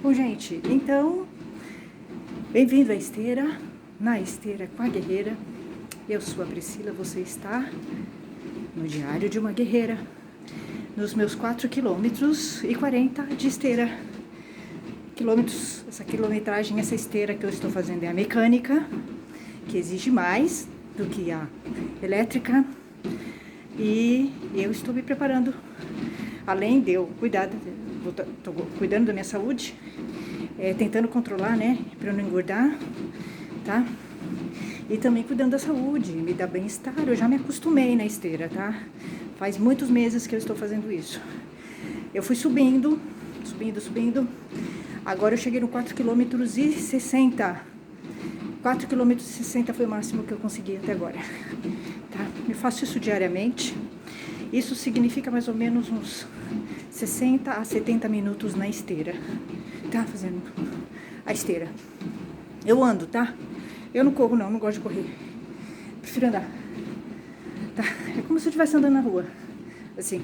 Bom, gente, então, bem-vindo à esteira, na esteira com a guerreira. Eu sou a Priscila, você está no Diário de uma Guerreira, nos meus 4,40 km de esteira. Quilômetros, essa quilometragem, essa esteira que eu estou fazendo é a mecânica, que exige mais do que a elétrica. E eu estou me preparando, além de eu estou cuidando da minha saúde, tentando controlar, né, para eu não engordar, tá? E também cuidando da saúde, me dá bem-estar. Eu já me acostumei na esteira, tá? Faz muitos meses que eu estou fazendo isso. Eu fui subindo. Agora eu cheguei no 4,60 km. 4,60 km foi o máximo que eu consegui até agora, tá? Eu faço isso diariamente. Isso significa mais ou menos uns 60 a 70 minutos na esteira, tá? Fazendo a esteira. Eu ando, tá? Eu não corro não gosto de correr. Prefiro andar, tá? É como se eu estivesse andando na rua, assim.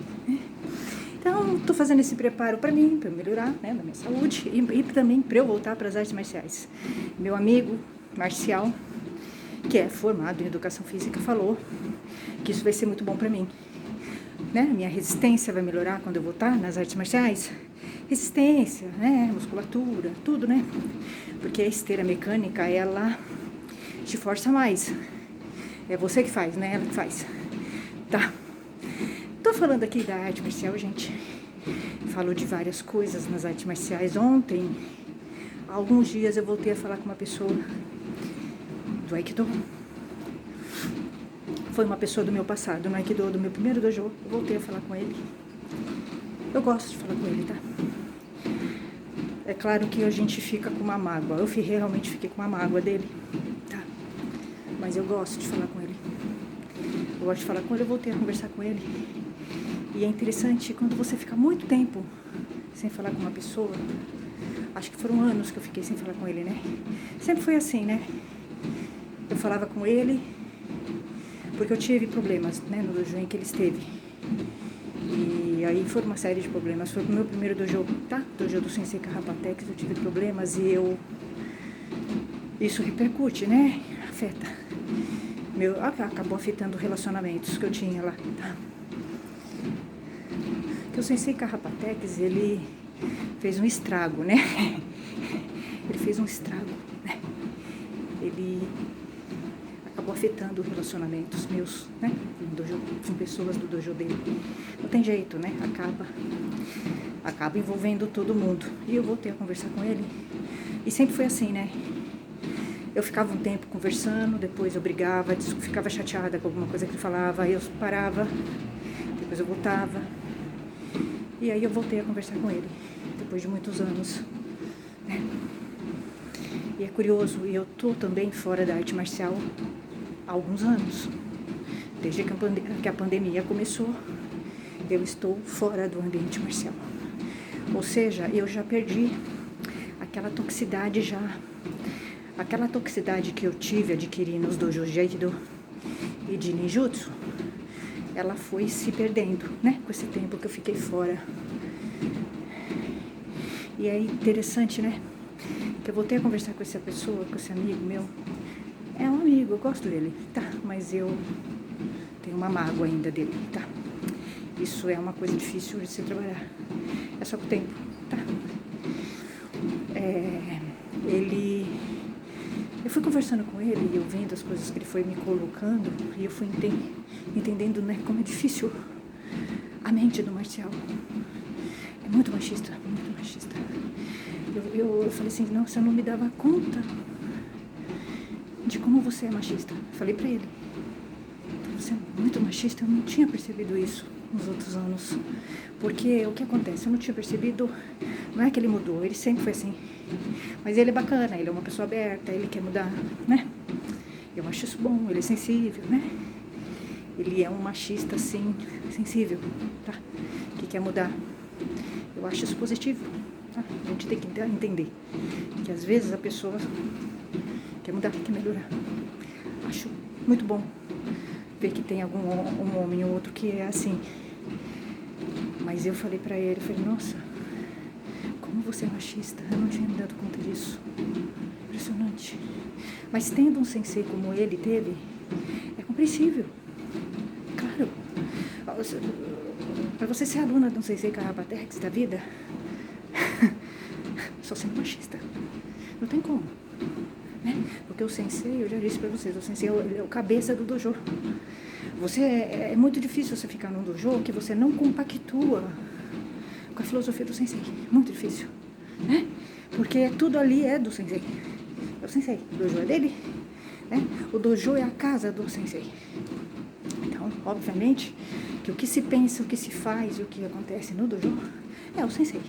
Então, tô fazendo esse preparo para mim, para melhorar, né, da minha saúde e também para eu voltar para as artes marciais. Meu amigo Marcial, que é formado em educação física, falou que isso vai ser muito bom para mim, né? Minha resistência vai melhorar quando eu voltar nas artes marciais. Resistência, né, musculatura, tudo, né? Porque a esteira mecânica, ela te força mais. É você que faz, né? Ela que faz. Tá? Tô falando aqui da arte marcial, gente. Falo de várias coisas nas artes marciais. Ontem, há alguns dias, eu voltei a falar com uma pessoa do Aikido. Foi uma pessoa do meu passado, no Aikido, do meu primeiro dojo. Eu voltei a falar com ele. Eu gosto de falar com ele, tá? É claro que a gente fica com uma mágoa. Eu realmente fiquei com uma mágoa dele, tá? Mas eu gosto de falar com ele. Eu gosto de falar com ele, eu voltei a conversar com ele. E é interessante, quando você fica muito tempo sem falar com uma pessoa, acho que foram anos que eu fiquei sem falar com ele, né? Sempre foi assim, né? Eu falava com ele, porque eu tive problemas, né, no dojo em que ele esteve. E aí foram uma série de problemas. Foi o meu primeiro dojo, tá? Dojo do Sensei Carrapatex, eu tive problemas e isso repercute, né? Afeta. Acabou afetando relacionamentos que eu tinha lá, tá? Que o Sensei Carrapatex, ele fez um estrago, né? Ele fez um estrago, né? Ele acabou afetando relacionamentos meus, né? Com pessoas do dojo dele. Não tem jeito, né? Acaba envolvendo todo mundo. E eu voltei a conversar com ele. E sempre foi assim, né? Eu ficava um tempo conversando, depois eu brigava, ficava chateada com alguma coisa que ele falava, aí eu parava, depois eu voltava. E aí eu voltei a conversar com ele, depois de muitos anos, né? E é curioso, e eu tô também fora da arte marcial há alguns anos. Desde que a pandemia começou, eu estou fora do ambiente marcial. Ou seja, eu já perdi aquela toxicidade que eu adquiri nos dojos de Aikido e de Ninjutsu, ela foi se perdendo, né? Com esse tempo que eu fiquei fora. E é interessante, né? Que eu voltei a conversar com essa pessoa, com esse amigo meu. É um amigo, eu gosto dele, tá? Mas eu tenho uma mágoa ainda dele, tá? Isso é uma coisa difícil de se trabalhar. É só com o tempo, tá? Eu fui conversando com ele e eu vendo as coisas que ele foi me colocando e eu fui entendendo, né, como é difícil a mente do marcial. É muito machista, muito machista. Eu falei assim, nossa, eu não me dava conta de como você é machista. Falei pra ele, você é muito machista, eu não tinha percebido isso nos outros anos. Porque o que acontece, eu não tinha percebido, não é que ele mudou, ele sempre foi assim. Mas ele é bacana, ele é uma pessoa aberta, ele quer mudar, né? Eu acho isso bom, ele é sensível, né? Ele é um machista, assim, sensível, tá? Que quer mudar. Eu acho isso positivo, tá? A gente tem que entender que às vezes a pessoa quer mudar, quer melhorar. Acho muito bom ver que tem um homem ou outro que é assim. Mas eu falei pra ele, nossa, como como você é machista, eu não tinha me dado conta disso. Impressionante. Mas tendo um sensei como ele teve, é compreensível. Claro. Para você ser aluna de um sensei Carrapatex da vida, só sendo machista. Não tem como. Né? Porque o sensei, eu já disse para vocês, o sensei é o cabeça do dojo. É muito difícil você ficar num dojo que você não compactua com a filosofia do sensei. Muito difícil. Né? Porque tudo ali é do sensei. É o sensei. O dojo é dele. Né? O dojo é a casa do sensei. Então, obviamente, que o que se pensa, o que se faz e o que acontece no dojo é o sensei.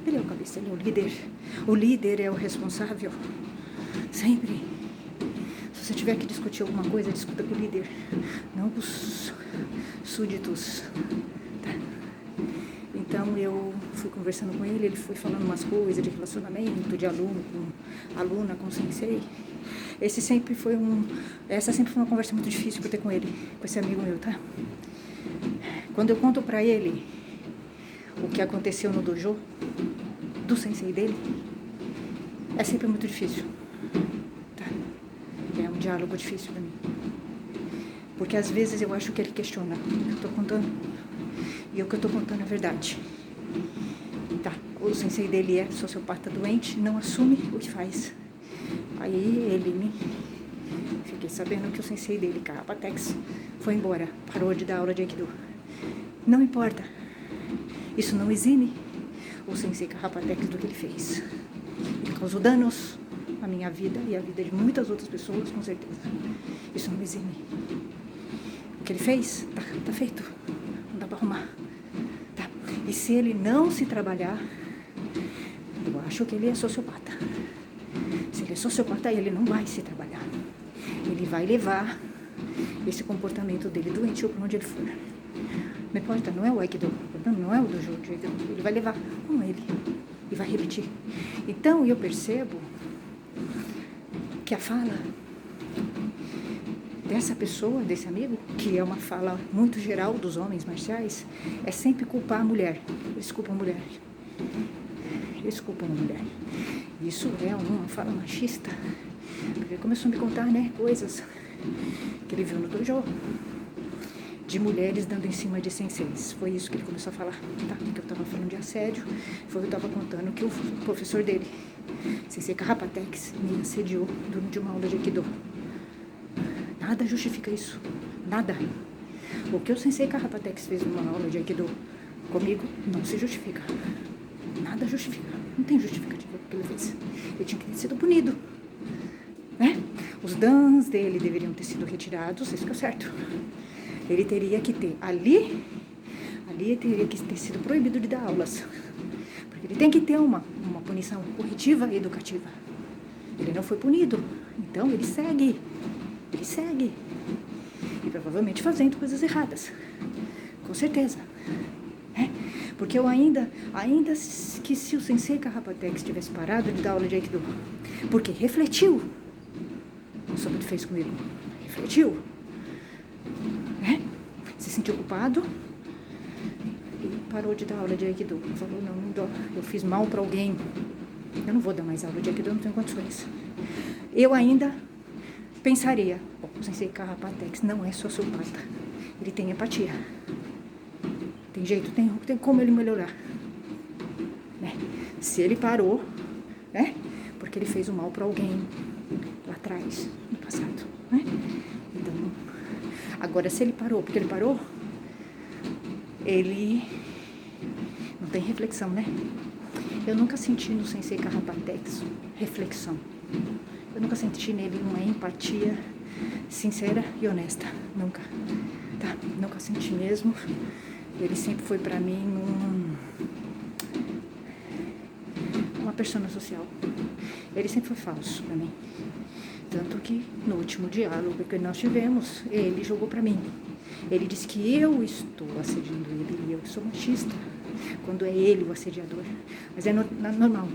Ele é o cabeça, ele é o líder. O líder é o responsável. Sempre. Se você tiver que discutir alguma coisa, discuta com o líder, não com os súditos. Tá? Então eu fui conversando com ele foi falando umas coisas de relacionamento, de aluno com aluna, com sensei. Essa sempre foi uma conversa muito difícil para ter com ele, com esse amigo meu, tá? Quando eu conto pra ele o que aconteceu no dojo, do sensei dele, é sempre muito difícil. Tá? É um diálogo difícil pra mim. Porque às vezes eu acho que ele questiona o que eu tô contando. E o que eu tô contando é verdade. Tá? O sensei dele é sociopata doente, não assume o que faz. Aí fiquei sabendo que o sensei dele, Carrapatex, foi embora, parou de dar aula de Aikido. Não importa. Isso não exime o sensei Carrapatex do que ele fez. Ele causou danos à minha vida e à vida de muitas outras pessoas, com certeza. Isso não exime. O que ele fez, tá feito. Não dá pra arrumar. Tá? E se ele não se trabalhar, eu acho que ele é sociopata. Se ele é sociopata, ele não vai se trabalhar. Ele vai levar esse comportamento dele doentio para onde ele for. Não importa, não é o Aikido, não é o dojo de Aikido. Ele vai levar com ele e vai repetir. Então eu percebo que a fala dessa pessoa, desse amigo, que é uma fala muito geral dos homens marciais, é sempre culpar a mulher. Eles culpam a mulher. Eles culpam a mulher. Isso é uma fala machista. Porque ele começou a me contar, né, coisas que ele viu no dojo de mulheres dando em cima de senseis. Foi isso que ele começou a falar, tá? Que eu tava falando de assédio. Foi o que eu tava contando que o professor dele, sensei Carrapatex, me assediou durante uma aula de Aikido. Nada justifica isso. Nada. O que o sensei Carrapatex fez numa aula de Aikido comigo não se justifica. Nada justifica. Não tem justificativa o que ele fez. Ele tinha que ter sido punido. Né? Os dans dele deveriam ter sido retirados, isso que é certo. Ele teria que ter, ali teria que ter sido proibido de dar aulas. Porque ele tem que ter uma punição corretiva e educativa. Ele não foi punido, então ele segue. E provavelmente fazendo coisas erradas. Com certeza. Porque eu ainda que se o sensei Carrapatex tivesse parado de dar aula de Aikido, porque refletiu sobre o que fez comigo, refletiu, né? Se sentiu culpado e parou de dar aula de Aikido. Falou, não dou, eu fiz mal para alguém, eu não vou dar mais aula de Aikido, eu não tenho condições. Eu ainda pensaria, o sensei Carrapatex não é sociopata, ele tem empatia. Tem jeito, tem como ele melhorar. Né? Se ele parou, né? Porque ele fez o mal para alguém lá atrás, no passado. Né? Então, agora se ele parou, porque ele parou, ele não tem reflexão, né? Eu nunca senti no sensei Carrapatex reflexão. Eu nunca senti nele uma empatia sincera e honesta. Nunca. Tá? Nunca senti mesmo. Ele sempre foi pra mim uma persona social. Ele sempre foi falso pra mim. Tanto que no último diálogo que nós tivemos, ele jogou pra mim. Ele disse que eu estou assediando ele e eu sou machista, quando é ele o assediador. Mas é normal.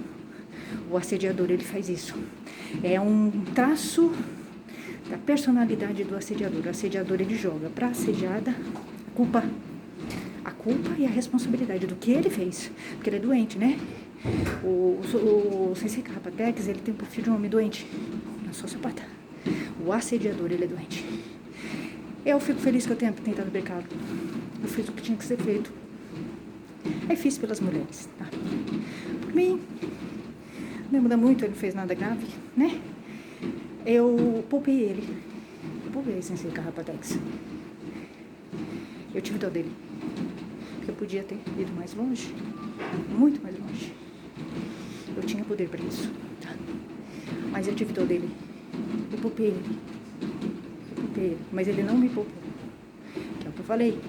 O assediador, ele faz isso. É um traço da personalidade do assediador. O assediador, ele joga pra assediada a culpa e a responsabilidade do que ele fez. Porque ele é doente, né? O Sensei Carrapatex, ele tem um perfil de um homem doente, não é sociopata. O assediador, ele é doente. Eu fico feliz que eu tenha tentado brecá-lo. Eu fiz o que tinha que ser feito. Aí fiz pelas mulheres, tá? Por mim, não muda muito, ele não fez nada grave, né? Eu poupei ele. Poupei Sensei Carrapatex. Eu tive dó dele. Porque eu podia ter ido mais longe. Muito mais longe. Eu tinha poder para isso, tá? Mas eu tive dó dele. Eu poupei ele. Mas ele não me poupou. Que é o que eu falei.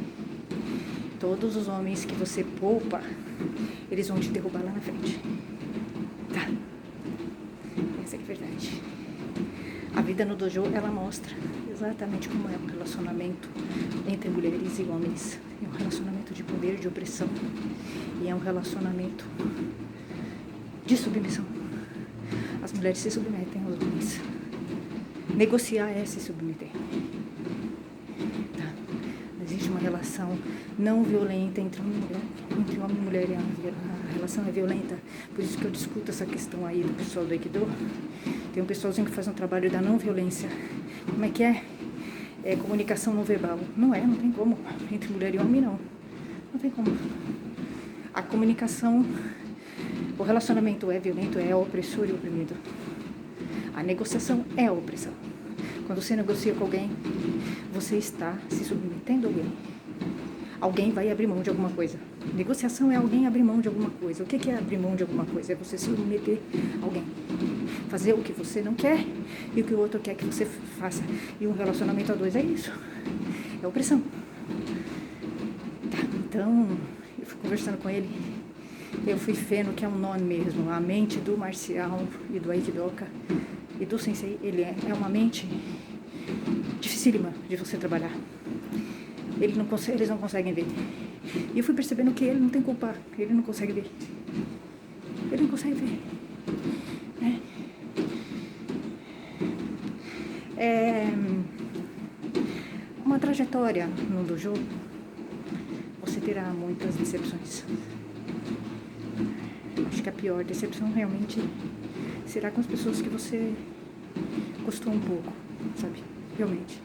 Todos os homens que você poupa, eles vão te derrubar lá na frente. Tá? Essa é a verdade. A vida no dojo, ela mostra exatamente como é um relacionamento entre mulheres e homens. É um relacionamento de poder, de opressão. E é um relacionamento de submissão. As mulheres se submetem aos homens. Negociar é se submeter. Tá? Existe uma relação não violenta entre homem e mulher. Entre homem e mulher, a relação é violenta. Por isso que eu discuto essa questão aí do pessoal do Aikido. Tem um pessoalzinho que faz um trabalho da não violência. Como é que é? É comunicação não verbal. Não tem como. Entre mulher e homem, não. Não tem como. A comunicação, o relacionamento é violento, é opressor e oprimido. A negociação é a opressão. Quando você negocia com alguém, você está se submetendo a alguém. Alguém vai abrir mão de alguma coisa. Negociação é alguém abrir mão de alguma coisa. O que é abrir mão de alguma coisa? É você se submeter a alguém. Fazer o que você não quer e o que o outro quer que você faça. E um relacionamento a dois é isso. É opressão. Tá, então, eu fui conversando com ele. Eu fui vendo que é um nome mesmo. A mente do marcial e do aikidoka e do sensei, ele é uma mente dificílima de você trabalhar. Eles não conseguem ver. E eu fui percebendo que ele não tem culpa. Ele não consegue ver. Ele não consegue ver. É uma trajetória no dojo. Você terá muitas decepções. Acho que a pior decepção realmente será com as pessoas que você gostou um pouco, sabe? Realmente.